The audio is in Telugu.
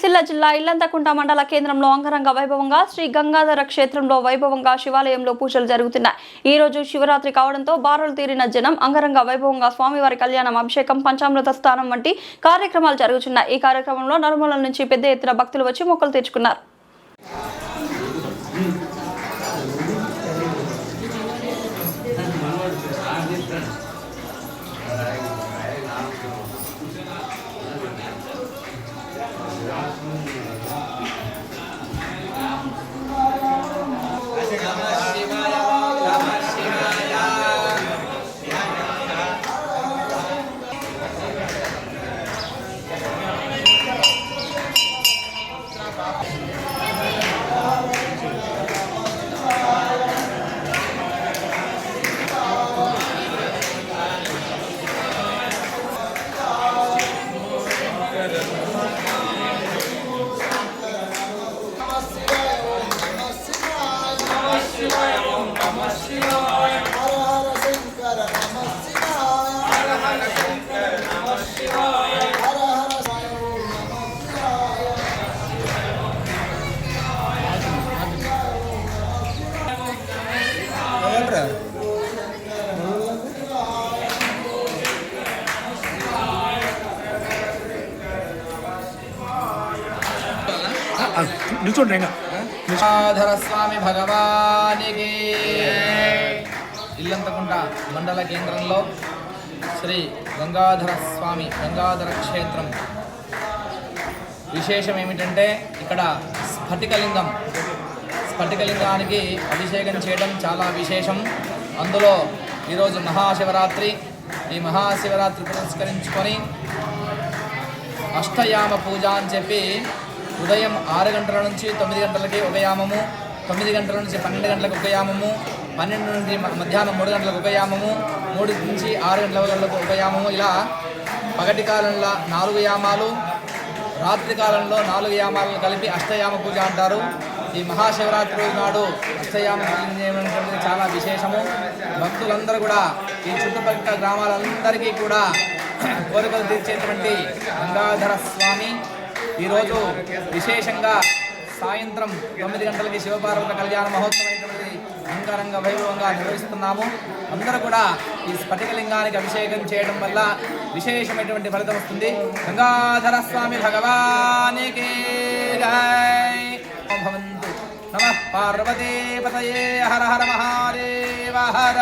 సిరిసిల్ల జిల్లా ఇల్లంతకుంట మండల కేంద్రంలో అంగరంగ వైభవంగా శ్రీ గంగాధర క్షేత్రంలో వైభవంగా శివాలయంలో పూజలు జరుగుతున్నాయి. ఈ రోజు శివరాత్రి కావడంతో బారులు తీరిన జనం అంగరంగ వైభవంగా స్వామివారి కళ్యాణం, అభిషేకం, పంచామృత స్థానం వంటి కార్యక్రమాలు జరుగుతున్నాయి. ఈ కార్యక్రమంలో నలుమూలల నుంచి పెద్ద ఎత్తున భక్తులు వచ్చి మొక్కులు తీర్చుకున్నారు. గంగాధర స్వామి భగవానికి ఇల్లంతకుంట మండల కేంద్రంలో శ్రీ గంగాధర స్వామి గంగాధర క్షేత్రం విశేషం ఏమిటంటే ఇక్కడ స్ఫటికలింగానికి అభిషేకం చేయడం చాలా విశేషం. అందులో ఈరోజు మహాశివరాత్రి. ఈ మహాశివరాత్రి పురస్కరించుకొని అష్టయామ పూజ అని చెప్పి ఉదయం 6 గంటల నుంచి 9 గంటలకి ఒక యామము, 9 గంటల నుంచి 12 గంటలకు ఒక యామము, 12 నుండి మధ్యాహ్నం 3 గంటలకు ఒక యామము, 3 నుంచి 6 గంటలకు ఒక యామము, ఇలా పగటి కాలంలో 4 యామాలు, రాత్రి కాలంలో 4 యామాలను కలిపి అష్టయామ పూజ అంటారు. ఈ మహాశివరాత్రి నాడు అష్టయామ పూజ చేయడం చాలా విశేషము. భక్తులందరూ కూడా ఈ చుట్టుపక్కల గ్రామాలందరికీ కూడా కోరికలు తీర్చేటువంటి గంగాధర స్వామి ఈరోజు విశేషంగా సాయంత్రం 9 గంటలకి శివపార్వత కళ్యాణ మహోత్సవం అంగరంగ వైభవంగా నిర్వహిస్తున్నాము. అందరూ కూడా ఈ స్ఫటికలింగానికి అభిషేకం చేయడం వల్ల విశేషమైనటువంటి ఫలితం వస్తుంది. గంగాధర స్వామి భగవానికి జై. భవంతు. నమః పార్వతీ పతయే. హర హర మహాదేవ హర.